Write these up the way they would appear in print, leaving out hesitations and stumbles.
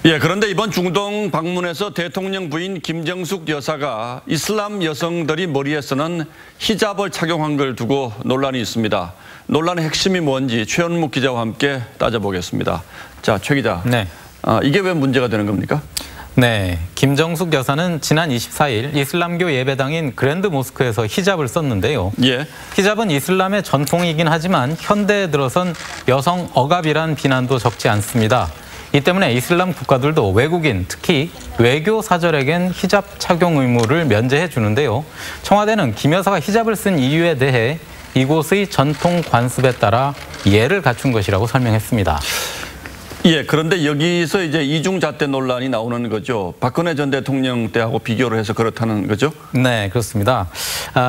예, 그런데 이번 중동 방문에서 대통령 부인 김정숙 여사가 이슬람 여성들이 머리에 쓰는 히잡을 착용한 걸 두고 논란이 있습니다. 논란의 핵심이 뭔지 최현묵 기자와 함께 따져보겠습니다. 자, 최 기자. 네. 이게 왜 문제가 되는 겁니까? 네, 김정숙 여사는 지난 24일 이슬람교 예배당인 그랜드 모스크에서 히잡을 썼는데요. 예. 히잡은 이슬람의 전통이긴 하지만 현대에 들어선 여성 억압이란 비난도 적지 않습니다. 이 때문에 이슬람 국가들도 외국인, 특히 외교 사절에겐 히잡 착용 의무를 면제해 주는데요. 청와대는 김 여사가 히잡을 쓴 이유에 대해 이곳의 전통 관습에 따라 예를 갖춘 것이라고 설명했습니다. 예, 그런데 여기서 이제 이중잣대 논란이 나오는 거죠. 박근혜 전 대통령 때하고 비교를 해서 그렇다는 거죠? 네, 그렇습니다.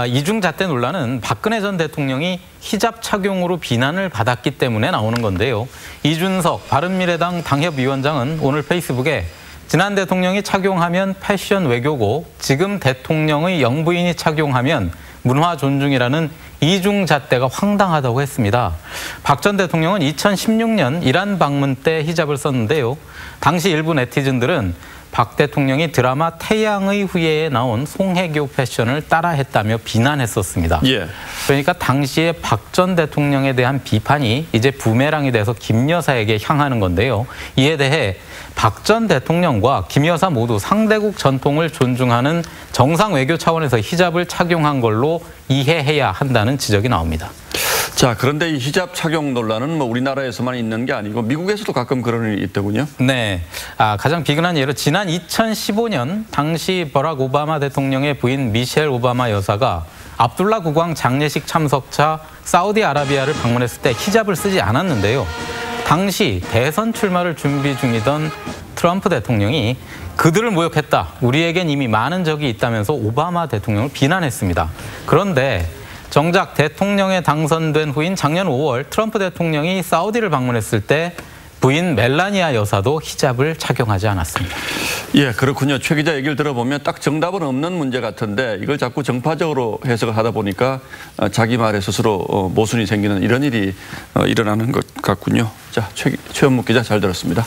이중잣대 논란은 박근혜 전 대통령이 히잡 착용으로 비난을 받았기 때문에 나오는 건데요. 이준석 바른미래당 당협위원장은 오늘 페이스북에 지난 대통령이 착용하면 패션 외교고 지금 대통령의 영부인이 착용하면 문화 존중이라는 이중잣대가 황당하다고 했습니다. 박 전 대통령은 2016년 이란 방문 때 히잡을 썼는데요. 당시 일부 네티즌들은 박 대통령이 드라마 태양의 후예에 나온 송혜교 패션을 따라했다며 비난했었습니다. 예. 그러니까 당시에 박 전 대통령에 대한 비판이 이제 부메랑이 돼서 김 여사에게 향하는 건데요. 이에 대해 박 전 대통령과 김 여사 모두 상대국 전통을 존중하는 정상 외교 차원에서 히잡을 착용한 걸로 이해해야 한다는 지적이 나옵니다. 자, 그런데 이 히잡 착용 논란은 뭐 우리나라에서만 있는 게 아니고 미국에서도 가끔 그런 일이 있더군요. 네, 가장 비근한 예로 지난 2015년 당시 버락 오바마 대통령의 부인 미셸 오바마 여사가 압둘라 국왕 장례식 참석차 사우디아라비아를 방문했을 때 히잡을 쓰지 않았는데요. 당시 대선 출마를 준비 중이던 트럼프 대통령이 그들을 모욕했다. 우리에겐 이미 많은 적이 있다면서 오바마 대통령을 비난했습니다. 그런데 정작 대통령에 당선된 후인 작년 5월 트럼프 대통령이 사우디를 방문했을 때 부인 멜라니아 여사도 히잡을 착용하지 않았습니다. 예, 그렇군요. 최 기자 얘기를 들어보면 딱 정답은 없는 문제 같은데 이걸 자꾸 정파적으로 해석을 하다 보니까 자기 말에 스스로 모순이 생기는 이런 일이 일어나는 것 같군요. 자, 최현묵 기자 잘 들었습니다.